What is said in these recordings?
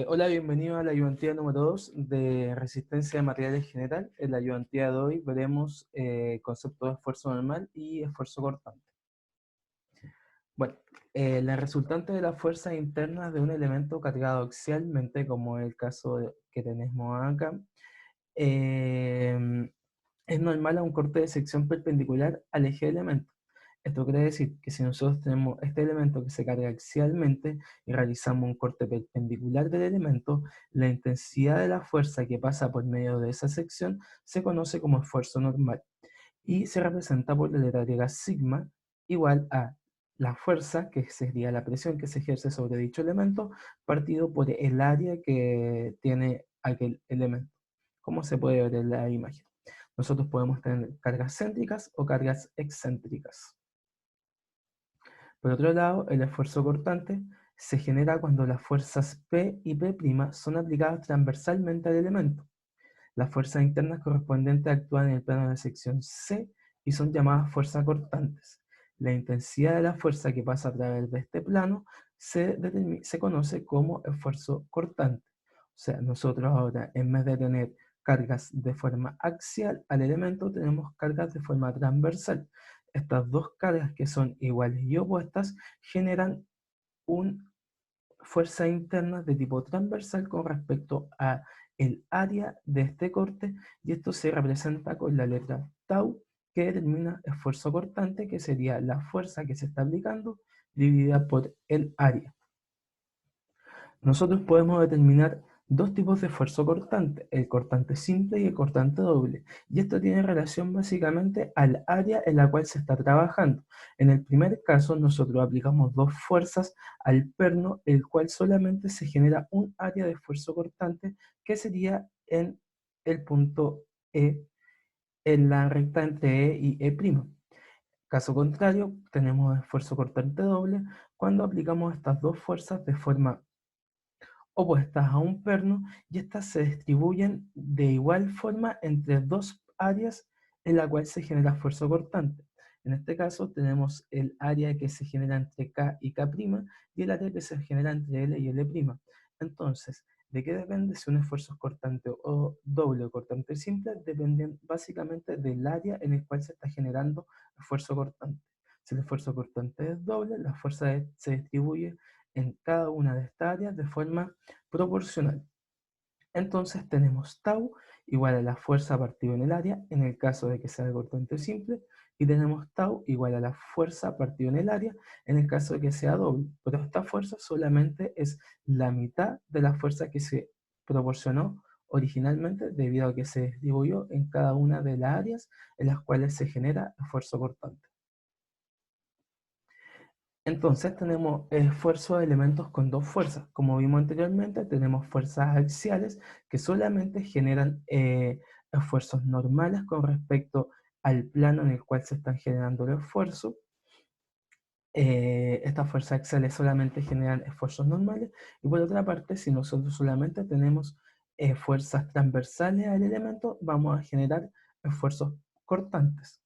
Hola, bienvenido a la ayudantía número 2 de resistencia de materiales general. En la ayudantía de hoy veremos conceptos de esfuerzo normal y esfuerzo cortante. Bueno, la resultante de las fuerzas internas de un elemento cargado axialmente, como es el caso que tenemos acá, eh, es normal a un corte de sección perpendicular al eje de elemento. Esto quiere decir que si nosotros tenemos este elemento que se carga axialmente y realizamos un corte perpendicular del elemento, la intensidad de la fuerza que pasa por medio de esa sección se conoce como esfuerzo normal y se representa por la letra griega sigma igual a la fuerza, que sería la presión que se ejerce sobre dicho elemento, partido por el área que tiene aquel elemento, como se puede ver en la imagen. Nosotros podemos tener cargas céntricas o cargas excéntricas. Por otro lado, el esfuerzo cortante se genera cuando las fuerzas P y P' son aplicadas transversalmente al elemento. Las fuerzas internas correspondientes actúan en el plano de sección C y son llamadas fuerzas cortantes. La intensidad de la fuerza que pasa a través de este plano se conoce como esfuerzo cortante. O sea, nosotros ahora, en vez de tener cargas de forma axial al elemento, tenemos cargas de forma transversal. Estas dos cargas, que son iguales y opuestas, generan una fuerza interna de tipo transversal con respecto a el área de este corte, y esto se representa con la letra tau, que determina esfuerzo cortante, que sería la fuerza que se está aplicando dividida por el área. Nosotros podemos determinar dos tipos de esfuerzo cortante, el cortante simple y el cortante doble, y esto tiene relación básicamente al área en la cual se está trabajando. En el primer caso, nosotros aplicamos dos fuerzas al perno, el cual solamente se genera un área de esfuerzo cortante, que sería en el punto E, en la recta entre E y E'. Caso contrario, tenemos esfuerzo cortante doble cuando aplicamos estas dos fuerzas de forma opuestas a un perno, y estas se distribuyen de igual forma entre dos áreas en la cual se genera esfuerzo cortante. En este caso tenemos el área que se genera entre K y K' y el área que se genera entre L y L'. Entonces, ¿de qué depende si un esfuerzo es cortante o doble o cortante simple? Dependen básicamente del área en el cual se está generando esfuerzo cortante. Si el esfuerzo cortante es doble, la fuerza se distribuye en cada una de estas áreas de forma proporcional. Entonces tenemos tau igual a la fuerza partido en el área, en el caso de que sea el cortante simple, y tenemos tau igual a la fuerza partido en el área, en el caso de que sea doble. Pero esta fuerza solamente es la mitad de la fuerza que se proporcionó originalmente, debido a que se distribuyó en cada una de las áreas en las cuales se genera esfuerzo cortante. Entonces tenemos esfuerzos de elementos con dos fuerzas. Como vimos anteriormente, tenemos fuerzas axiales que solamente generan esfuerzos normales con respecto al plano en el cual se están generando el esfuerzo. Estas fuerzas axiales solamente generan esfuerzos normales. Y por otra parte, si nosotros solamente tenemos fuerzas transversales al elemento, vamos a generar esfuerzos cortantes.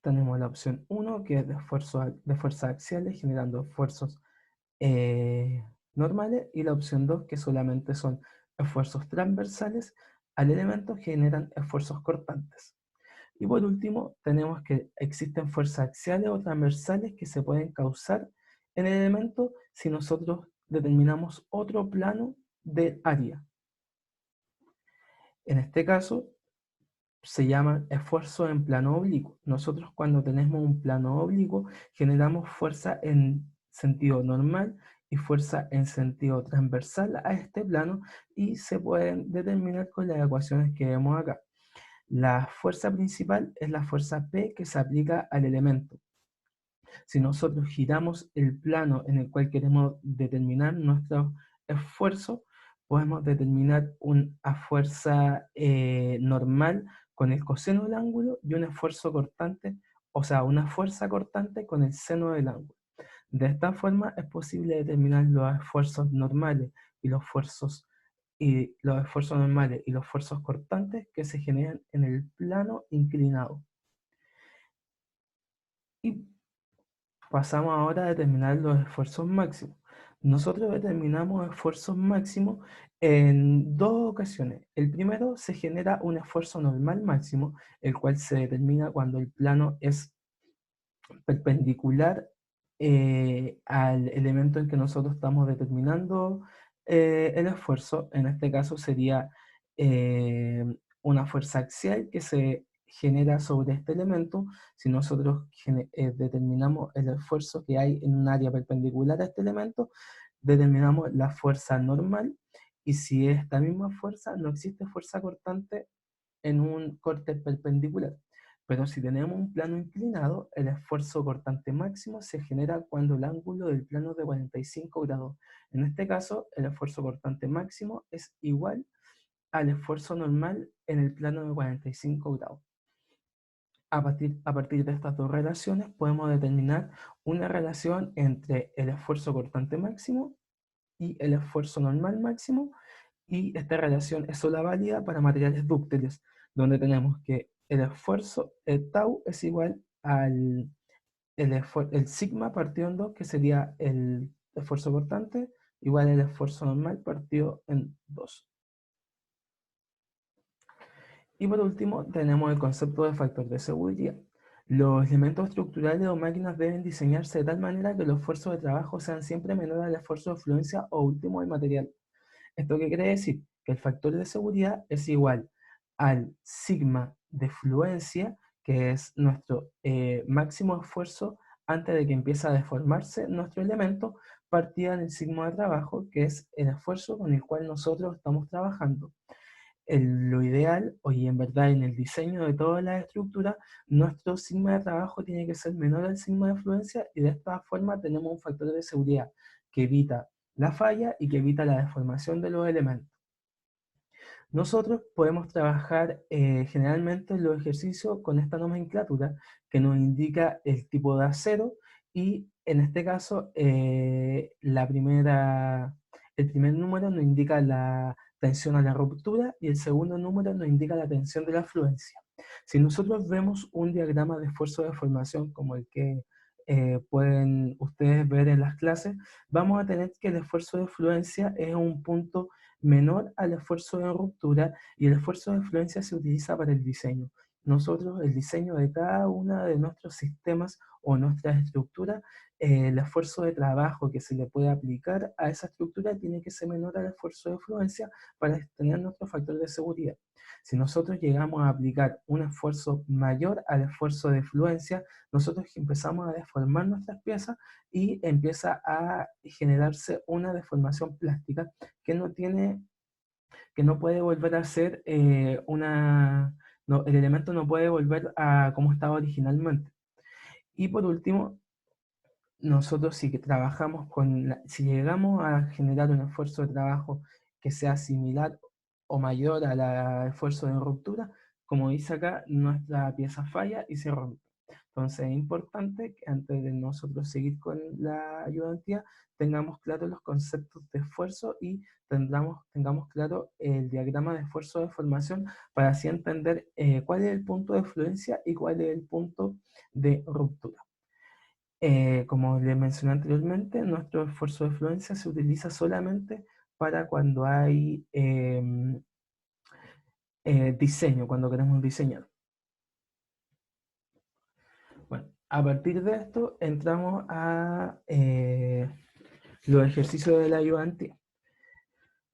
Tenemos la opción 1, que es de fuerzas axiales generando esfuerzos normales, y la opción 2, que solamente son esfuerzos transversales al elemento, generan esfuerzos cortantes. Y por último, tenemos que existen fuerzas axiales o transversales que se pueden causar en el elemento si nosotros determinamos otro plano del área. En este caso, se llama esfuerzo en plano oblicuo. Nosotros, cuando tenemos un plano oblicuo, generamos fuerza en sentido normal y fuerza en sentido transversal a este plano, y se pueden determinar con las ecuaciones que vemos acá. La fuerza principal es la fuerza P, que se aplica al elemento. Si nosotros giramos el plano en el cual queremos determinar nuestro esfuerzo, podemos determinar una fuerza normal con el coseno del ángulo, y un esfuerzo cortante, o sea, una fuerza cortante con el seno del ángulo. De esta forma es posible determinar los esfuerzos normales y los esfuerzos normales y los esfuerzos cortantes que se generan en el plano inclinado. Y pasamos ahora a determinar los esfuerzos máximos. Nosotros determinamos esfuerzos máximos en dos ocasiones. El primero, se genera un esfuerzo normal máximo, el cual se determina cuando el plano es perpendicular al elemento en que nosotros estamos determinando el esfuerzo. En este caso sería eh, una fuerza axial que se genera sobre este elemento. Si nosotros determinamos el esfuerzo que hay en un área perpendicular a este elemento, determinamos la fuerza normal, y si esta misma fuerza, no existe fuerza cortante en un corte perpendicular. Pero si tenemos un plano inclinado, el esfuerzo cortante máximo se genera cuando el ángulo del plano es de 45 grados. En este caso, el esfuerzo cortante máximo es igual al esfuerzo normal en el plano de 45 grados. A partir de estas dos relaciones podemos determinar una relación entre el esfuerzo cortante máximo y el esfuerzo normal máximo, y esta relación es solo válida para materiales dúctiles, donde tenemos que el esfuerzo, el tau, es igual al el sigma partido en 2, que sería el esfuerzo cortante, igual al esfuerzo normal partido en 2. Y por último, tenemos el concepto de factor de seguridad. Los elementos estructurales o máquinas deben diseñarse de tal manera que los esfuerzos de trabajo sean siempre menores al esfuerzo de fluencia o último del material. ¿Esto qué quiere decir? Que el factor de seguridad es igual al sigma de fluencia, que es nuestro máximo esfuerzo antes de que empiece a deformarse nuestro elemento, partida del sigma de trabajo, que es el esfuerzo con el cual nosotros estamos trabajando. Lo ideal, y en verdad en el diseño de todas las estructuras, nuestro sigma de trabajo tiene que ser menor al sigma de fluencia, y de esta forma tenemos un factor de seguridad que evita la falla y que evita la deformación de los elementos. Nosotros podemos trabajar generalmente en los ejercicios con esta nomenclatura que nos indica el tipo de acero, y en este caso el primer número nos indica la tensión a la ruptura y el segundo número nos indica la tensión de la fluencia. Si nosotros vemos un diagrama de esfuerzo de formación como el que pueden ustedes ver en las clases, vamos a tener que el esfuerzo de fluencia es un punto menor al esfuerzo de ruptura, y el esfuerzo de influencia se utiliza para el diseño. Nosotros, el diseño de cada uno de nuestros sistemas o nuestras estructuras, el esfuerzo de trabajo que se le puede aplicar a esa estructura tiene que ser menor al esfuerzo de influencia para tener nuestro factor de seguridad. Si nosotros llegamos a aplicar un esfuerzo mayor al esfuerzo de fluencia, nosotros empezamos a deformar nuestras piezas y empieza a generarse una deformación plástica que no tiene, que no puede volver a ser el elemento no puede volver a como estaba originalmente. Y por último, nosotros si trabajamos si llegamos a generar un esfuerzo de trabajo que sea similar o mayor al esfuerzo de ruptura, como dice acá, nuestra pieza falla y se rompe. Entonces es importante que antes de nosotros seguir con la ayudantía, tengamos claros los conceptos de esfuerzo y tengamos claro el diagrama de esfuerzo de formación, para así entender cuál es el punto de fluencia y cuál es el punto de ruptura. Como les mencioné anteriormente, nuestro esfuerzo de fluencia se utiliza solamente para cuando hay diseño, cuando queremos diseñar. Bueno, a partir de esto entramos a los ejercicios de la ayudantía.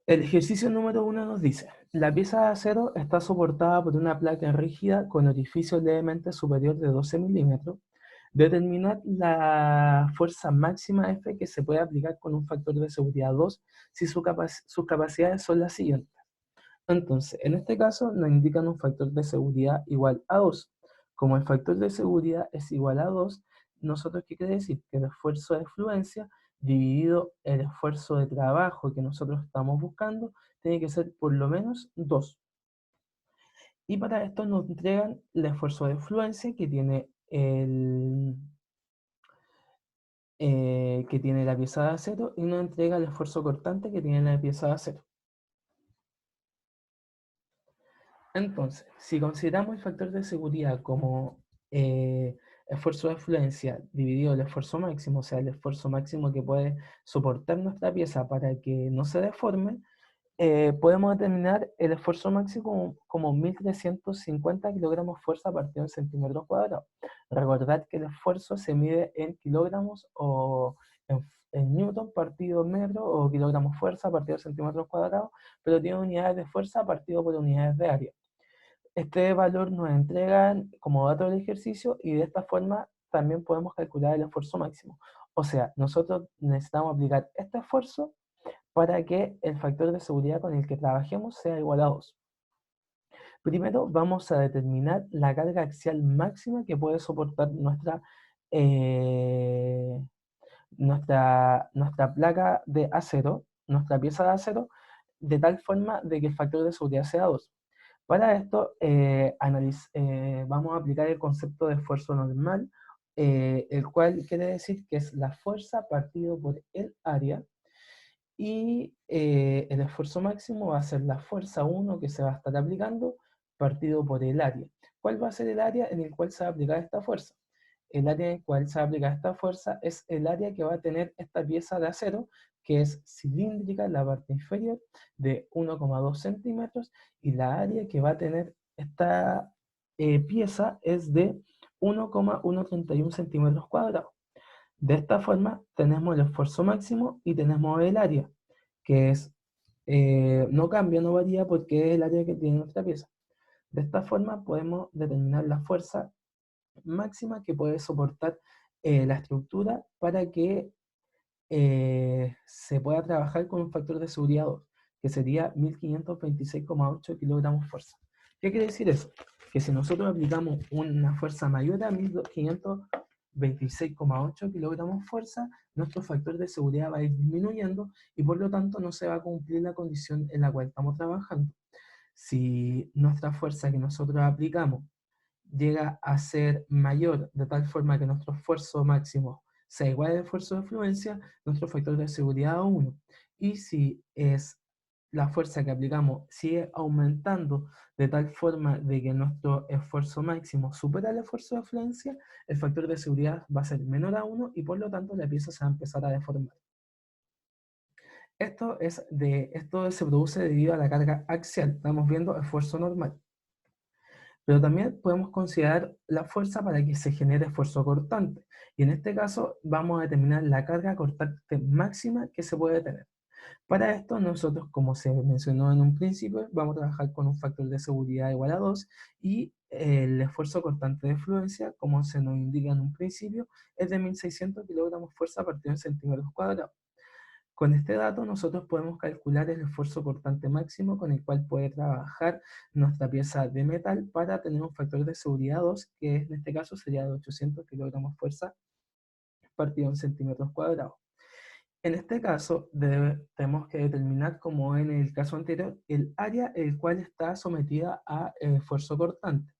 El ejercicio número 1 nos dice: la pieza de acero está soportada por una placa rígida con orificio levemente superior de 12 milímetros. Determinar la fuerza máxima F que se puede aplicar con un factor de seguridad 2 si sus capacidades son las siguientes. Entonces, en este caso nos indican un factor de seguridad igual a 2. Como el factor de seguridad es igual a 2, nosotros, ¿qué quiere decir? Que el esfuerzo de fluencia dividido el esfuerzo de trabajo que nosotros estamos buscando tiene que ser por lo menos 2. Y para esto nos entregan el esfuerzo de fluencia que tiene que tiene la pieza de acero, y nos entrega el esfuerzo cortante que tiene la pieza de acero. Entonces, si consideramos el factor de seguridad como esfuerzo de fluencia dividido el esfuerzo máximo, o sea, el esfuerzo máximo que puede soportar nuestra pieza para que no se deforme, podemos determinar el esfuerzo máximo como 1.350 kilogramos fuerza partido en centímetros cuadrados. Recordad que el esfuerzo se mide en kilogramos o en newton partido en metro o kilogramos fuerza partido en centímetros cuadrados, pero tiene unidades de fuerza partido por unidades de área. Este valor nos entregan como dato del ejercicio y de esta forma también podemos calcular el esfuerzo máximo. O sea, nosotros necesitamos aplicar este esfuerzo para que el factor de seguridad con el que trabajemos sea igual a 2. Primero vamos a determinar la carga axial máxima que puede soportar eh, nuestra placa de acero, nuestra pieza de acero, de tal forma de que el factor de seguridad sea 2. Para esto vamos a aplicar el concepto de esfuerzo normal, el cual quiere decir que es la fuerza partido por el área, y el esfuerzo máximo va a ser la fuerza 1 que se va a estar aplicando partido por el área. ¿Cuál va a ser el área en el cual se va a aplicar esta fuerza? El área en el cual se va a aplicar esta fuerza es el área que va a tener esta pieza de acero, que es cilíndrica en la parte inferior, de 1,2 centímetros, y la área que va a tener esta pieza es de 1,131 centímetros cuadrados. De esta forma tenemos el esfuerzo máximo y tenemos el área, que no cambia, no varía porque es el área que tiene nuestra pieza. De esta forma podemos determinar la fuerza máxima que puede soportar la estructura para que se pueda trabajar con un factor de seguridad 2, que sería 1526,8 kilogramos fuerza. ¿Qué quiere decir eso? Que si nosotros aplicamos una fuerza mayor a 1526,8 kilogramos fuerza, nuestro factor de seguridad va a ir disminuyendo y por lo tanto no se va a cumplir la condición en la cual estamos trabajando. Si nuestra fuerza que nosotros aplicamos llega a ser mayor de tal forma que nuestro esfuerzo máximo sea igual al esfuerzo de fluencia, nuestro factor de seguridad es 1. Y si es la fuerza que aplicamos sigue aumentando de tal forma de que nuestro esfuerzo máximo supera el esfuerzo de fluencia, el factor de seguridad va a ser menor a 1 y por lo tanto la pieza se va a empezar a deformar. Esto se produce debido a la carga axial. Estamos viendo esfuerzo normal. Pero también podemos considerar la fuerza para que se genere esfuerzo cortante. Y en este caso vamos a determinar la carga cortante máxima que se puede tener. Para esto nosotros, como se mencionó en un principio, vamos a trabajar con un factor de seguridad igual a 2 y el esfuerzo cortante de fluencia, como se nos indica en un principio, es de 1.600 kilogramos fuerza partido en centímetros cuadrados. Con este dato nosotros podemos calcular el esfuerzo cortante máximo con el cual puede trabajar nuestra pieza de metal para tener un factor de seguridad 2, que en este caso sería de 800 kilogramos fuerza partido en centímetros cuadrados. En este caso tenemos que determinar, como en el caso anterior, el área el cual está sometida a esfuerzo cortante.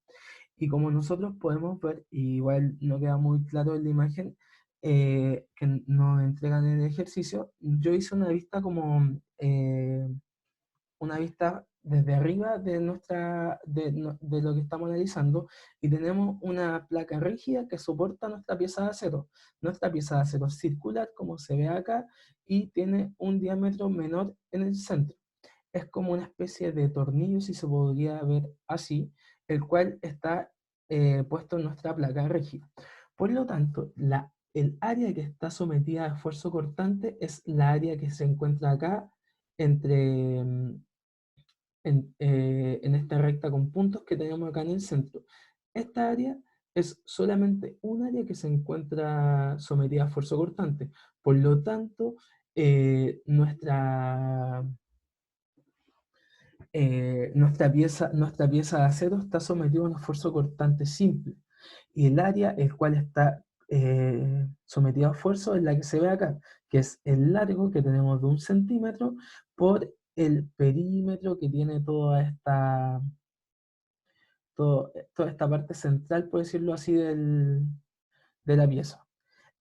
Y como nosotros podemos ver, igual no queda muy claro en la imagen que nos entregan en el ejercicio, yo hice una vista una vista desde arriba de lo que estamos analizando, y tenemos una placa rígida que soporta nuestra pieza de acero. Nuestra pieza de acero es circular, como se ve acá, y tiene un diámetro menor en el centro. Es como una especie de tornillo, si se podría ver así, el cual está puesto en nuestra placa rígida. Por lo tanto, el área que está sometida a esfuerzo cortante es la área que se encuentra acá entre, en esta recta con puntos que tenemos acá en el centro. Esta área es solamente un área que se encuentra sometida a esfuerzo cortante. Por lo tanto, nuestra pieza de acero está sometida a un esfuerzo cortante simple. Y el área el cual está sometida a esfuerzo es la que se ve acá, que es el largo que tenemos de 1 centímetro por el perímetro que tiene toda esta parte central, por decirlo así, de la pieza.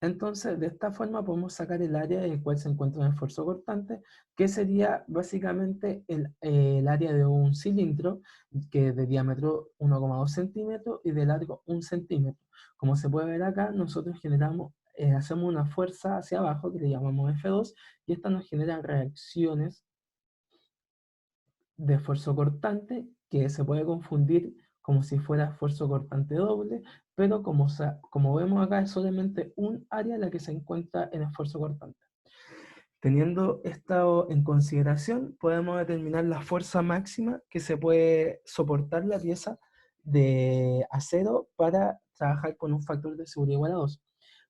Entonces, de esta forma podemos sacar el área en el cual se encuentra un esfuerzo cortante, que sería básicamente el área de un cilindro que de diámetro 1,2 centímetros y de largo 1 centímetro. Como se puede ver acá, nosotros hacemos una fuerza hacia abajo que le llamamos F2 y esta nos genera reacciones de esfuerzo cortante que se puede confundir como si fuera esfuerzo cortante doble, pero como vemos acá es solamente un área en la que se encuentra el esfuerzo cortante. Teniendo esto en consideración, podemos determinar la fuerza máxima que se puede soportar la pieza de acero para trabajar con un factor de seguridad igual a 2.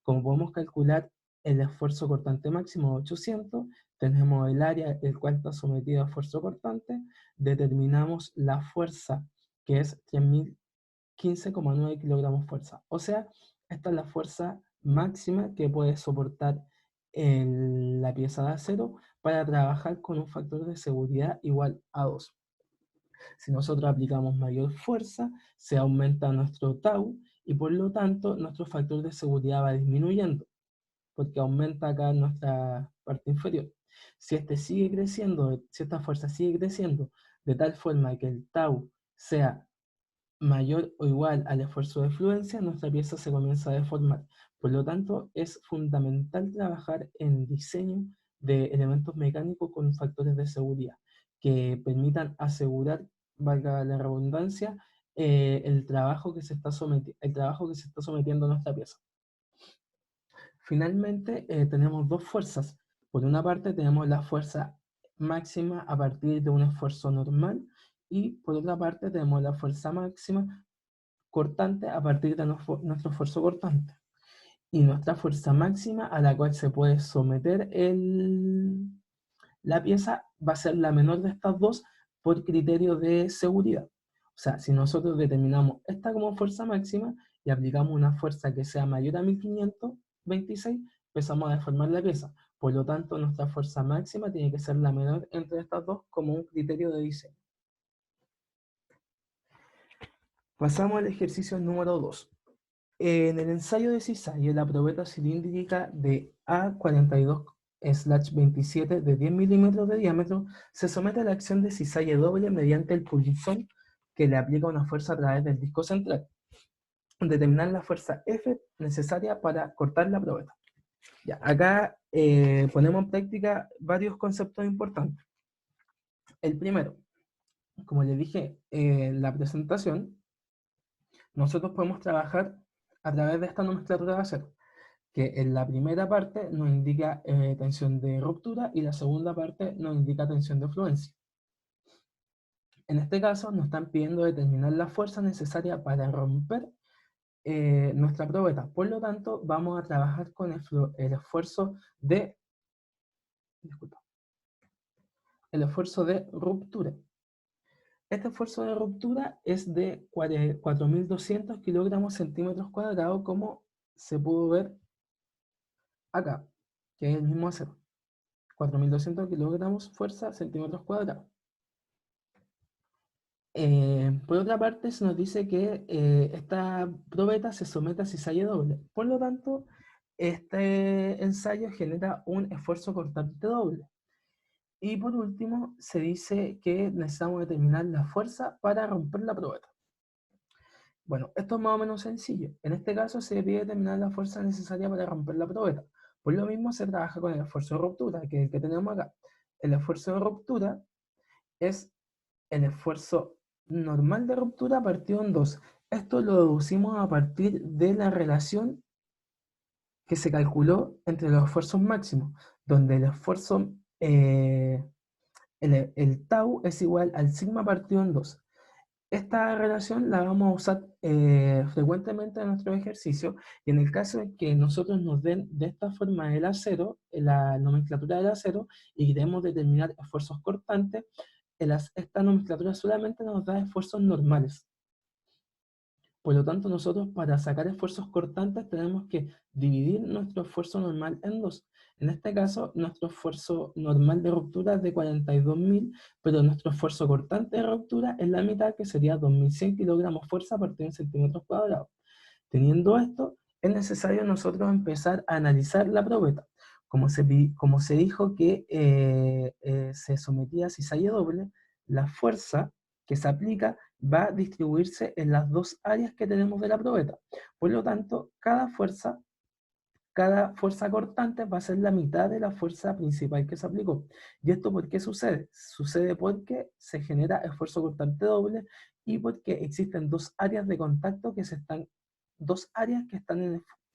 Como podemos calcular el esfuerzo cortante máximo de 800, tenemos el área el cual está sometido a esfuerzo cortante, determinamos la fuerza que es 3015,9 kilogramos fuerza. O sea, esta es la fuerza máxima que puede soportar la pieza de acero para trabajar con un factor de seguridad igual a 2. Si nosotros aplicamos mayor fuerza, se aumenta nuestro tau y por lo tanto nuestro factor de seguridad va disminuyendo, porque aumenta acá nuestra parte inferior. Si esta fuerza sigue creciendo de tal forma que el tau sea mayor o igual al esfuerzo de fluencia, nuestra pieza se comienza a deformar. Por lo tanto, es fundamental trabajar en diseño de elementos mecánicos con factores de seguridad que permitan asegurar, valga la redundancia, el trabajo que se está sometiendo a nuestra pieza. Finalmente, tenemos dos fuerzas. Por una parte, tenemos la fuerza máxima a partir de un esfuerzo normal y por otra parte, tenemos la fuerza máxima cortante a partir de nuestro esfuerzo cortante. Y nuestra fuerza máxima a la cual se puede someter la pieza va a ser la menor de estas dos por criterio de seguridad. O sea, si nosotros determinamos esta como fuerza máxima y aplicamos una fuerza que sea mayor a 1526, empezamos a deformar la pieza. Por lo tanto, nuestra fuerza máxima tiene que ser la menor entre estas dos como un criterio de diseño. Pasamos al ejercicio número 2. En el ensayo de cisalle, la probeta cilíndrica de A42/27 de 10 milímetros de diámetro se somete a la acción de cisalle doble mediante el punzón que le aplica una fuerza a través del disco central. Determinar la fuerza F necesaria para cortar la probeta. Ya, acá ponemos en práctica varios conceptos importantes. El primero, como les dije en la presentación, nosotros podemos trabajar a través de esta nomenclatura de acero, que en la primera parte nos indica tensión de ruptura y la segunda parte nos indica tensión de fluencia. En este caso nos están pidiendo determinar la fuerza necesaria para romper nuestra probeta. Por lo tanto, vamos a trabajar con el esfuerzo de ruptura. Este esfuerzo de ruptura es de 4.200 kilogramos centímetros cuadrados, como se pudo ver acá, que es el mismo acero. 4.200 kilogramos fuerza centímetros cuadrados. Por otra parte, se nos dice que esta probeta se somete a cisalle doble. Por lo tanto, este ensayo genera un esfuerzo cortante doble. Y por último, se dice que necesitamos determinar la fuerza para romper la probeta. Bueno, esto es más o menos sencillo. En este caso se pide determinar la fuerza necesaria para romper la probeta. Por lo mismo se trabaja con el esfuerzo de ruptura, que es el que tenemos acá. El esfuerzo de ruptura es el esfuerzo normal de ruptura partido en 2. Esto lo deducimos a partir de la relación que se calculó entre los esfuerzos máximos, donde el esfuerzo, el tau es igual al sigma partido en 2. Esta relación la vamos a usar frecuentemente en nuestro ejercicio y en el caso de que nosotros nos den de esta forma el acero, la nomenclatura del acero, y queremos determinar esfuerzos cortantes, esta nomenclatura solamente nos da esfuerzos normales. Por lo tanto, nosotros para sacar esfuerzos cortantes tenemos que dividir nuestro esfuerzo normal en 2. En este caso, nuestro esfuerzo normal de ruptura es de 42.000, pero nuestro esfuerzo cortante de ruptura es la mitad, que sería 2.100 kilogramos fuerza partido en centímetros cuadrados. Teniendo esto, es necesario nosotros empezar a analizar la probeta. Como se dijo que se sometía a cizalla doble, la fuerza que se aplica va a distribuirse en las dos áreas que tenemos de la probeta. Por lo tanto, cada fuerza cortante va a ser la mitad de la fuerza principal que se aplicó. ¿Y esto por qué sucede? Sucede porque se genera esfuerzo cortante doble y porque existen dos áreas de contacto dos áreas que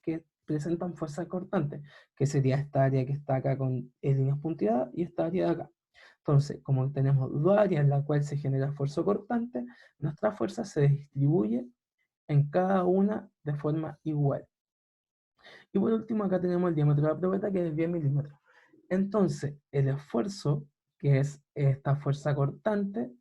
que presentan fuerza cortante, que sería esta área que está acá con líneas punteadas y esta área de acá. Entonces, como tenemos dos áreas en las cuales se genera esfuerzo cortante, nuestra fuerza se distribuye en cada una de forma igual. Y por último, acá tenemos el diámetro de la probeta, que es 10 milímetros. Entonces, el esfuerzo, que es esta fuerza cortante,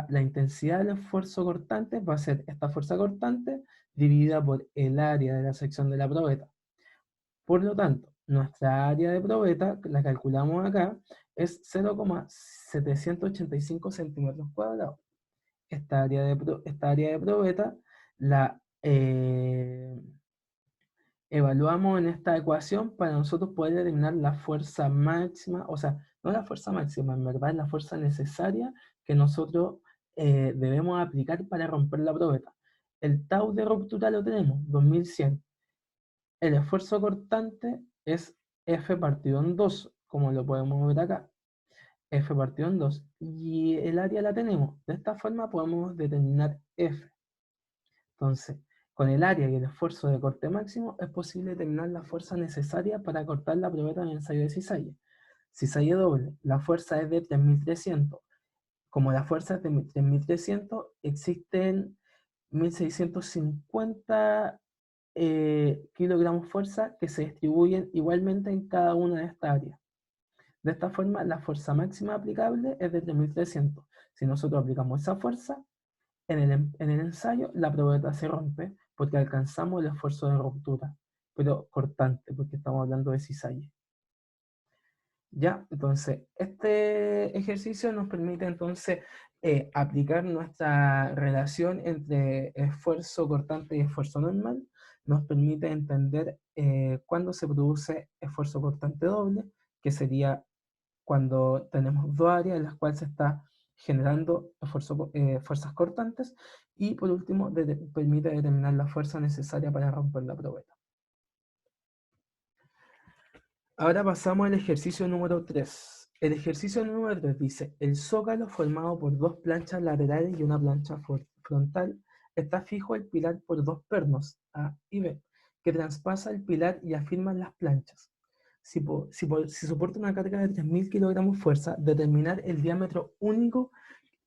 la intensidad del esfuerzo cortante va a ser esta fuerza cortante dividida por el área de la sección de la probeta. Por lo tanto, nuestra área de probeta, la calculamos acá, es 0,785 centímetros cuadrados. Esta área de probeta la evaluamos en esta ecuación para nosotros poder determinar la fuerza máxima, o sea, no la fuerza máxima, en verdad es la fuerza necesaria que nosotros debemos aplicar para romper la probeta. El tau de ruptura lo tenemos, 2100. El esfuerzo cortante es F partido en 2, como lo podemos ver acá. F partido en 2. Y el área la tenemos. De esta forma podemos determinar F. Entonces, con el área y el esfuerzo de corte máximo, es posible determinar la fuerza necesaria para cortar la probeta en el ensayo de cizalla. Cizalla doble, la fuerza es de 3300. Como la fuerza es de 3300, existen 1650 kilogramos fuerza que se distribuyen igualmente en cada una de estas áreas. De esta forma, la fuerza máxima aplicable es de 3300. Si nosotros aplicamos esa fuerza, en el ensayo, la probeta se rompe porque alcanzamos el esfuerzo de ruptura, pero cortante, porque estamos hablando de cizalle. Ya, entonces, este ejercicio nos permite entonces aplicar nuestra relación entre esfuerzo cortante y esfuerzo normal, nos permite entender cuándo se produce esfuerzo cortante doble, que sería cuando tenemos dos áreas en las cuales se está generando fuerzas cortantes, y por último permite determinar la fuerza necesaria para romper la probeta. Ahora pasamos al ejercicio número 3. El ejercicio número 3 dice: el zócalo formado por dos planchas laterales y una plancha frontal está fijo el pilar por dos pernos, A y B, que traspasa el pilar y afirman las planchas. Si soporta una carga de 3000 kilogramos fuerza, determinar el diámetro único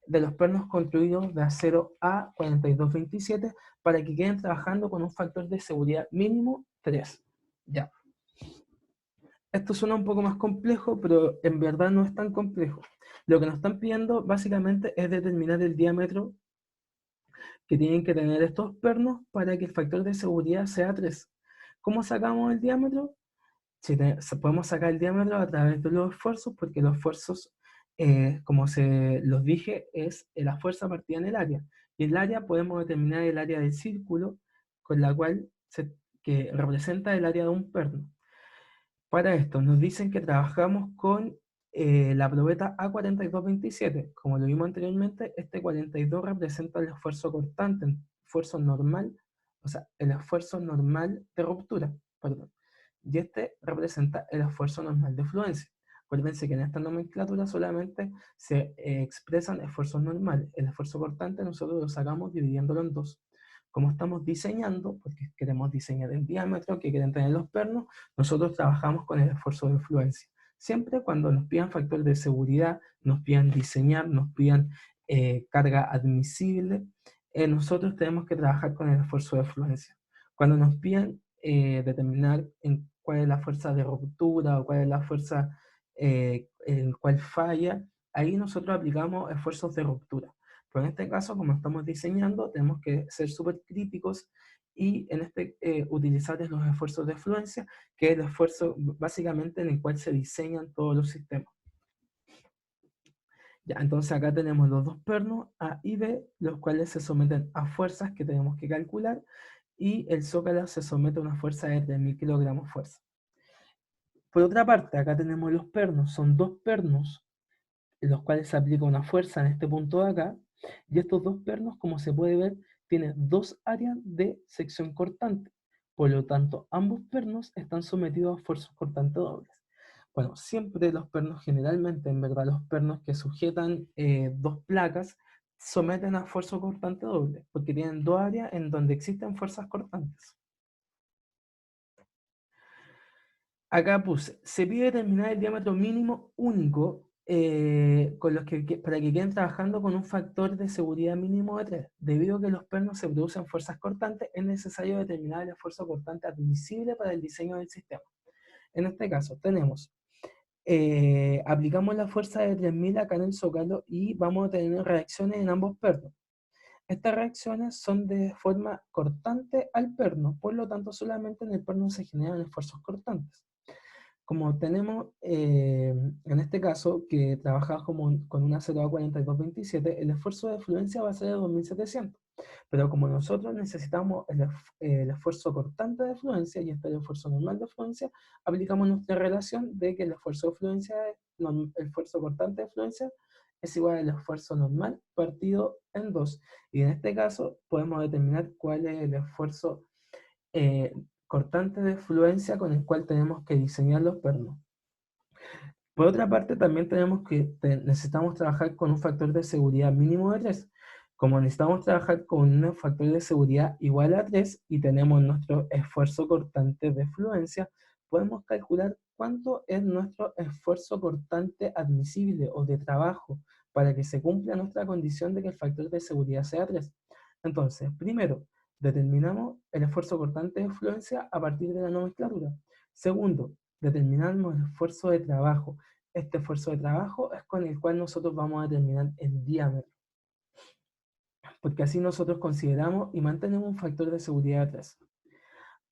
de los pernos construidos de acero A4227 para que queden trabajando con un factor de seguridad mínimo 3. Ya. Esto suena un poco más complejo, pero en verdad no es tan complejo. Lo que nos están pidiendo básicamente es determinar el diámetro que tienen que tener estos pernos para que el factor de seguridad sea 3. ¿Cómo sacamos el diámetro? Podemos sacar el diámetro a través de los esfuerzos, porque los esfuerzos, como se los dije, es la fuerza partida en el área. Y el área podemos determinar el área del círculo, con la cual que representa el área de un perno. Para esto nos dicen que trabajamos con la probeta A4227. Como lo vimos anteriormente, este 42 representa el esfuerzo cortante, el esfuerzo normal, o sea, el esfuerzo normal de ruptura, perdón. Y este representa el esfuerzo normal de fluencia. Acuérdense que en esta nomenclatura solamente se expresan esfuerzos normales. El esfuerzo cortante nosotros lo sacamos dividiéndolo en dos. Como estamos diseñando, porque queremos diseñar el diámetro que quieren tener los pernos, nosotros trabajamos con el esfuerzo de fluencia. Siempre cuando nos pidan factor de seguridad, nos pidan diseñar, nos pidan carga admisible, nosotros tenemos que trabajar con el esfuerzo de fluencia. Cuando nos pidan determinar en cuál es la fuerza de ruptura o cuál es la fuerza en cuál falla, ahí nosotros aplicamos esfuerzos de ruptura. Pero en este caso, como estamos diseñando, tenemos que ser súper críticos y utilizar los esfuerzos de fluencia, que es el esfuerzo básicamente en el cual se diseñan todos los sistemas. Ya, entonces acá tenemos los dos pernos A y B, los cuales se someten a fuerzas que tenemos que calcular, y el zócalo se somete a una fuerza de 3.000 kilogramos fuerza. Por otra parte, acá tenemos los pernos, son dos pernos en los cuales se aplica una fuerza en este punto de acá, y estos dos pernos, como se puede ver, tienen dos áreas de sección cortante. Por lo tanto, ambos pernos están sometidos a fuerzas cortantes dobles. Bueno, siempre los pernos, generalmente, en verdad, los pernos que sujetan dos placas, someten a fuerza cortante doble, porque tienen dos áreas en donde existen fuerzas cortantes. Acá puse, se pide determinar el diámetro mínimo único con los para que queden trabajando con un factor de seguridad mínimo de 3. Debido a que los pernos se producen fuerzas cortantes, es necesario determinar el esfuerzo cortante admisible para el diseño del sistema. En este caso, tenemos, aplicamos la fuerza de 3.000 acá en el zócalo y vamos a tener reacciones en ambos pernos. Estas reacciones son de forma cortante al perno, por lo tanto solamente en el perno se generan esfuerzos cortantes. Como tenemos, en este caso, que trabaja con una 0,4227, el esfuerzo de fluencia va a ser de 2.700. Pero como nosotros necesitamos el esfuerzo cortante de fluencia y este es el esfuerzo normal de fluencia, aplicamos nuestra relación de que el esfuerzo de fluencia, el esfuerzo cortante de fluencia es igual al esfuerzo normal partido en 2. Y en este caso podemos determinar cuál es el esfuerzo eh, cortante de fluencia con el cual tenemos que diseñar los pernos. Por otra parte, también necesitamos trabajar con un factor de seguridad mínimo de 3. Como necesitamos trabajar con un factor de seguridad igual a 3 y tenemos nuestro esfuerzo cortante de fluencia, podemos calcular cuánto es nuestro esfuerzo cortante admisible o de trabajo para que se cumpla nuestra condición de que el factor de seguridad sea 3. Entonces, primero, determinamos el esfuerzo cortante de fluencia a partir de la nomenclatura. Segundo, determinamos el esfuerzo de trabajo. Este esfuerzo de trabajo es con el cual nosotros vamos a determinar el diámetro, porque así nosotros consideramos y mantenemos un factor de seguridad atrás.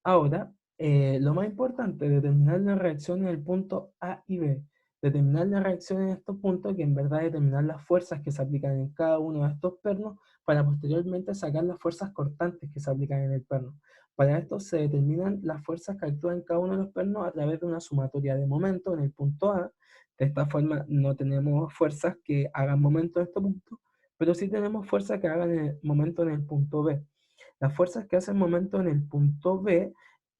Ahora, lo más importante, determinar la reacción en el punto A y B. Determinar la reacción en estos puntos, que en verdad determinar las fuerzas que se aplican en cada uno de estos pernos, para posteriormente sacar las fuerzas cortantes que se aplican en el perno. Para esto se determinan las fuerzas que actúan en cada uno de los pernos a través de una sumatoria de momento en el punto A. De esta forma no tenemos fuerzas que hagan momento en este punto, pero sí tenemos fuerzas que hagan el momento en el punto B. Las fuerzas que hacen momento en el punto B,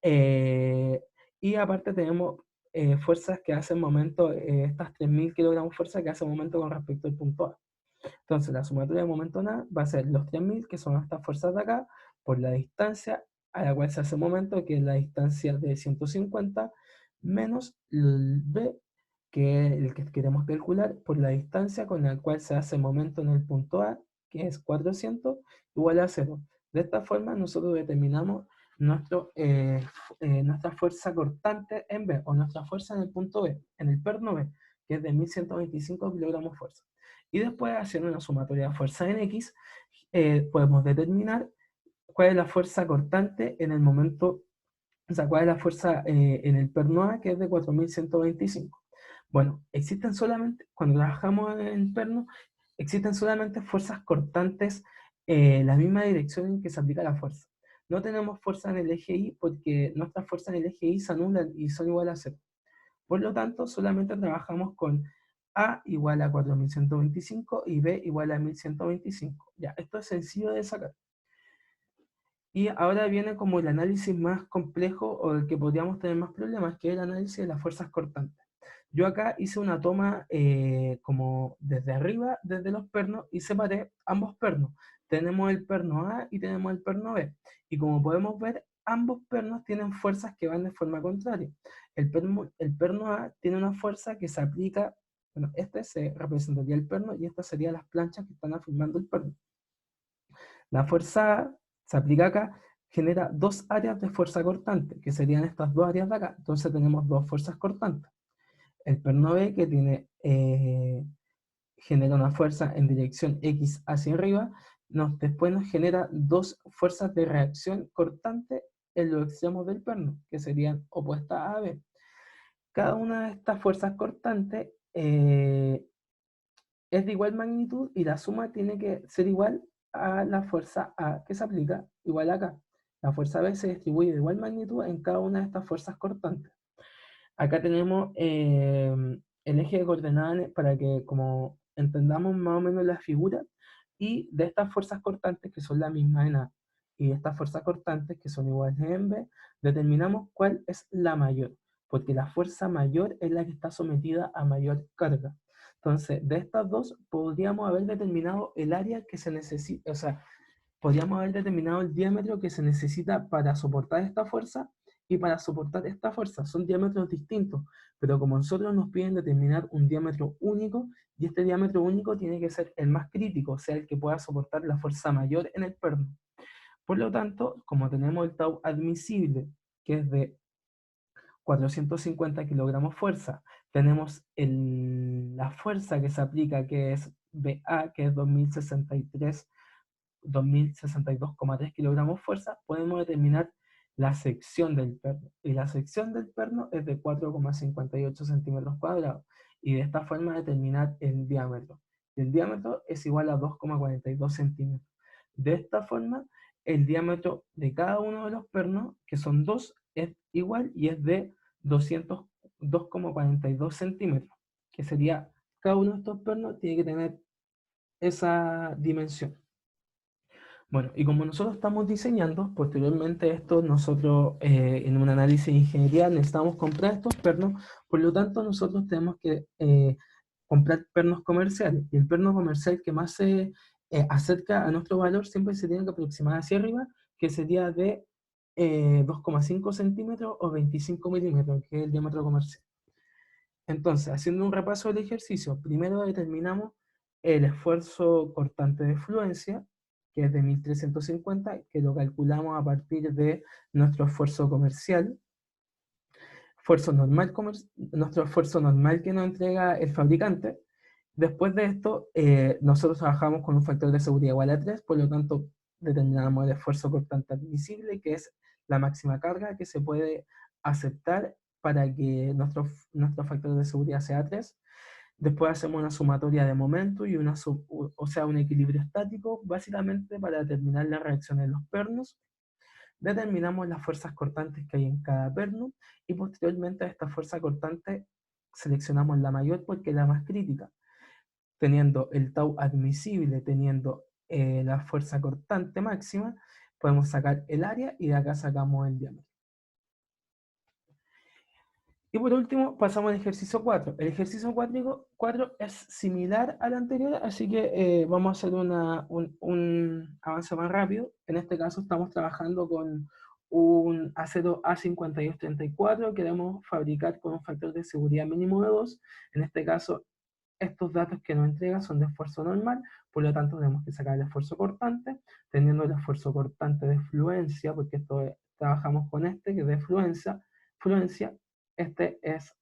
eh, y aparte tenemos fuerzas que hacen momento, estas 3.000 kilogramos fuerza que hacen momento con respecto al punto A. Entonces la sumatoria de momento A va a ser los 3.000, que son estas fuerzas de acá, por la distancia a la cual se hace momento, que es la distancia de 150, menos el B, que es el que queremos calcular, por la distancia con la cual se hace momento en el punto A, que es 400, igual a 0. De esta forma nosotros determinamos nuestra fuerza cortante en B, o nuestra fuerza en el punto B, en el perno B, que es de 1.125 kilogramos fuerza. Y después, haciendo una sumatoria de fuerza en X, podemos determinar cuál es la fuerza cortante en el momento, o sea, cuál es la fuerza en el perno A, que es de 4.125. Bueno, existen solamente, cuando trabajamos en perno, existen solamente fuerzas cortantes en la misma dirección en que se aplica la fuerza. No tenemos fuerza en el eje Y porque nuestras fuerzas en el eje Y se anulan y son iguales a 0. Por lo tanto, solamente trabajamos con A igual a 4.125 y B igual a 1.125. Ya, esto es sencillo de sacar. Y ahora viene como el análisis más complejo o el que podríamos tener más problemas, que es el análisis de las fuerzas cortantes. Yo acá hice una toma como desde arriba, desde los pernos, y separé ambos pernos. Tenemos el perno A y tenemos el perno B. Y como podemos ver, ambos pernos tienen fuerzas que van de forma contraria. El perno A tiene una fuerza que se aplica, bueno, este se representaría el perno y estas serían las planchas que están afirmando el perno. La fuerza A se aplica acá, genera dos áreas de fuerza cortante, que serían estas dos áreas de acá. Entonces tenemos dos fuerzas cortantes. El perno B, que genera una fuerza en dirección X hacia arriba, después nos genera dos fuerzas de reacción cortante en los extremos del perno, que serían opuestas a B. Cada una de estas fuerzas cortantes es de igual magnitud y la suma tiene que ser igual a la fuerza A que se aplica, igual acá. La fuerza B se distribuye de igual magnitud en cada una de estas fuerzas cortantes. Acá tenemos el eje de coordenadas para que como entendamos más o menos la figura, y de estas fuerzas cortantes que son la misma en A y de estas fuerzas cortantes que son iguales en B, determinamos cuál es la mayor, porque la fuerza mayor es la que está sometida a mayor carga. Entonces, de estas dos podríamos haber determinado el área que se necesita, o sea, podríamos haber determinado el diámetro que se necesita para soportar esta fuerza y para soportar esta fuerza. Son diámetros distintos, pero como nosotros nos piden determinar un diámetro único, y este diámetro único tiene que ser el más crítico, o sea, el que pueda soportar la fuerza mayor en el perno. Por lo tanto, como tenemos el tau admisible, que es de 450 kilogramos fuerza, tenemos la fuerza que se aplica, que es BA, que es 2062,3 kilogramos fuerza, podemos determinar la sección del perno. Y la sección del perno es de 4,58 centímetros cuadrados. Y de esta forma determinar el diámetro. El diámetro es igual a 2,42 centímetros. De esta forma, el diámetro de cada uno de los pernos, que son dos, es igual y es de 202,42 centímetros. Que sería, cada uno de estos pernos tiene que tener esa dimensión. Bueno, y como nosotros estamos diseñando, posteriormente esto nosotros en un análisis de ingeniería necesitamos comprar estos pernos, por lo tanto nosotros tenemos que comprar pernos comerciales, y el perno comercial que más se acerca a nuestro valor siempre se tiene que aproximar hacia arriba, que sería de 2,5 centímetros o 25 milímetros, que es el diámetro comercial. Entonces, haciendo un repaso del ejercicio, primero determinamos el esfuerzo cortante de fluencia, que es de 1350, que lo calculamos a partir de nuestro esfuerzo comercial, nuestro esfuerzo normal que nos entrega el fabricante. Después de esto, nosotros trabajamos con un factor de seguridad igual a 3, por lo tanto determinamos el esfuerzo cortante admisible, que es la máxima carga que se puede aceptar para que nuestro factor de seguridad sea 3. Después hacemos una sumatoria de momento y o sea, un equilibrio estático, básicamente para determinar la reacción de los pernos. Determinamos las fuerzas cortantes que hay en cada perno y posteriormente a esta fuerza cortante seleccionamos la mayor porque es la más crítica. Teniendo el tau admisible, teniendo la fuerza cortante máxima, podemos sacar el área y de acá sacamos el diámetro. Y por último, pasamos al ejercicio 4. El ejercicio 4 es similar al anterior, así que vamos a hacer un avance más rápido. En este caso estamos trabajando con un acero A5234 que debemos fabricar con un factor de seguridad mínimo de 2. En este caso, estos datos que nos entrega son de esfuerzo normal, por lo tanto tenemos que sacar el esfuerzo cortante, teniendo el esfuerzo cortante de fluencia, porque trabajamos con este que es de fluencia. Este es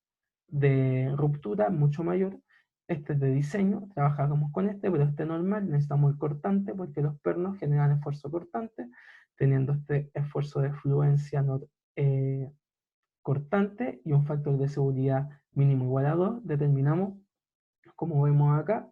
de ruptura mucho mayor, este es de diseño, trabajamos con este, pero este normal necesitamos el cortante porque los pernos generan esfuerzo cortante, teniendo este esfuerzo de fluencia cortante y un factor de seguridad mínimo igual a 2, determinamos, como vemos acá,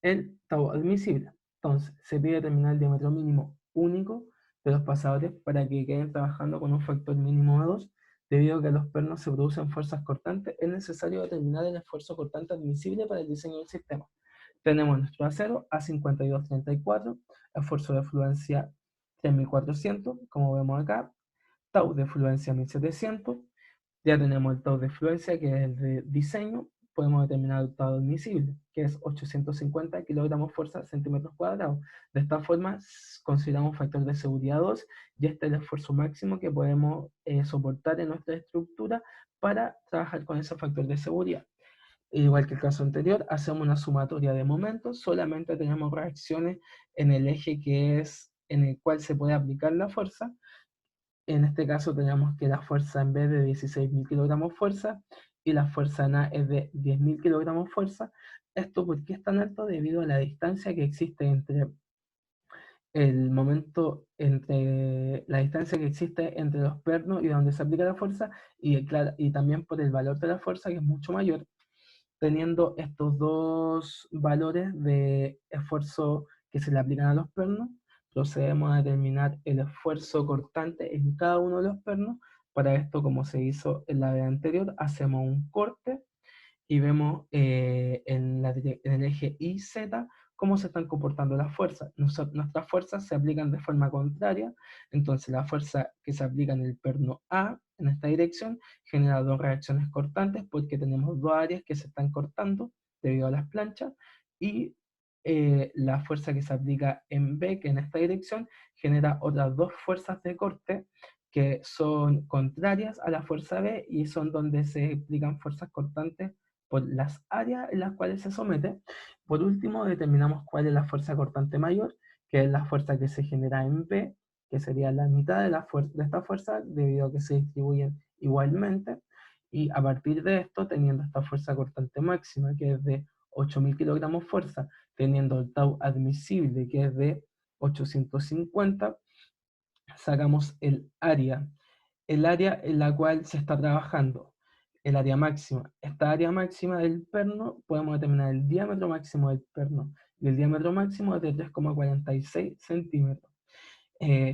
el tau admisible. Entonces, se pide determinar el diámetro mínimo único de los pasadores para que queden trabajando con un factor mínimo de 2. Debido a que los pernos se producen fuerzas cortantes, es necesario determinar el esfuerzo cortante admisible para el diseño del sistema. Tenemos nuestro acero A5234, esfuerzo de fluencia 3400, como vemos acá, tau de fluencia 1700, ya tenemos el tau de fluencia, que es el de diseño. Podemos determinar el tau admisible, que es 850 kilogramos fuerza centímetros cuadrados. De esta forma, consideramos un factor de seguridad 2, y este es el esfuerzo máximo que podemos soportar en nuestra estructura para trabajar con ese factor de seguridad. Igual que el caso anterior, hacemos una sumatoria de momentos, solamente tenemos reacciones en el eje que es en el cual se puede aplicar la fuerza. En este caso tenemos que la fuerza en vez de 16.000 kilogramos fuerza y la fuerza en A es de 10.000 kilogramos fuerza. ¿Esto por qué es tan alto? Debido a la distancia que existe entre la distancia que existe entre los pernos y donde se aplica la fuerza, y también por el valor de la fuerza, que es mucho mayor, teniendo estos dos valores de esfuerzo que se le aplican a los pernos. procedemos a determinar el esfuerzo cortante en cada uno de los pernos. Para esto, como se hizo en la vez anterior, hacemos un corte y vemos en el eje Y, Z, cómo se están comportando las fuerzas. Nuestras fuerzas se aplican de forma contraria, entonces la fuerza que se aplica en el perno A, en esta dirección, genera dos reacciones cortantes porque tenemos dos áreas que se están cortando debido a las planchas, y la fuerza que se aplica en B, que en esta dirección, genera otras dos fuerzas de corte que son contrarias a la fuerza B y son donde se aplican fuerzas cortantes por las áreas en las cuales se somete. Por último, determinamos cuál es la fuerza cortante mayor, que es la fuerza que se genera en B, que sería la mitad de, de esta fuerza, debido a que se distribuyen igualmente. Y a partir de esto, teniendo esta fuerza cortante máxima, que es de 8.000 kilogramos fuerza, teniendo el tau admisible, que es de 850, sacamos el área en la cual se está trabajando, el área máxima. Esta área máxima del perno podemos determinar el diámetro máximo del perno, y el diámetro máximo es de 3,46 centímetros.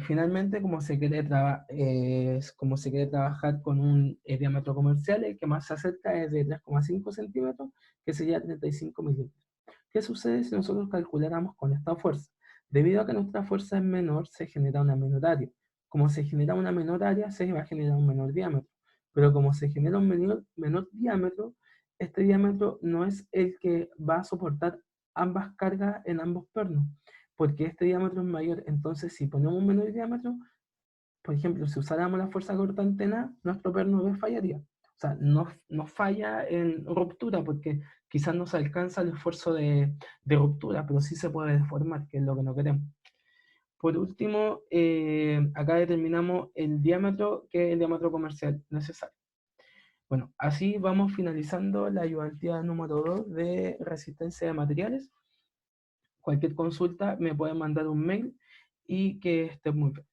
Finalmente, como se quiere trabajar con un diámetro comercial, el que más se acerca es de 3,5 centímetros, que sería 35 milímetros. ¿Qué sucede si nosotros calculáramos con esta fuerza? Debido a que nuestra fuerza es menor, se genera una menor área. Como se genera una menor área, se va a generar un menor diámetro. Pero como se genera un menor diámetro, este diámetro no es el que va a soportar ambas cargas en ambos pernos, porque este diámetro es mayor. Entonces, si ponemos un menor diámetro, por ejemplo, si usáramos la fuerza cortante en A, nuestro perno B fallaría. O sea, no falla en ruptura, porque quizás no se alcanza el esfuerzo de ruptura, pero sí se puede deformar, que es lo que no queremos. Por último, acá determinamos el diámetro, que es el diámetro comercial necesario. Bueno, así vamos finalizando la ayudantía número 2 de resistencia de materiales. Cualquier consulta me pueden mandar un mail y que esté muy bien.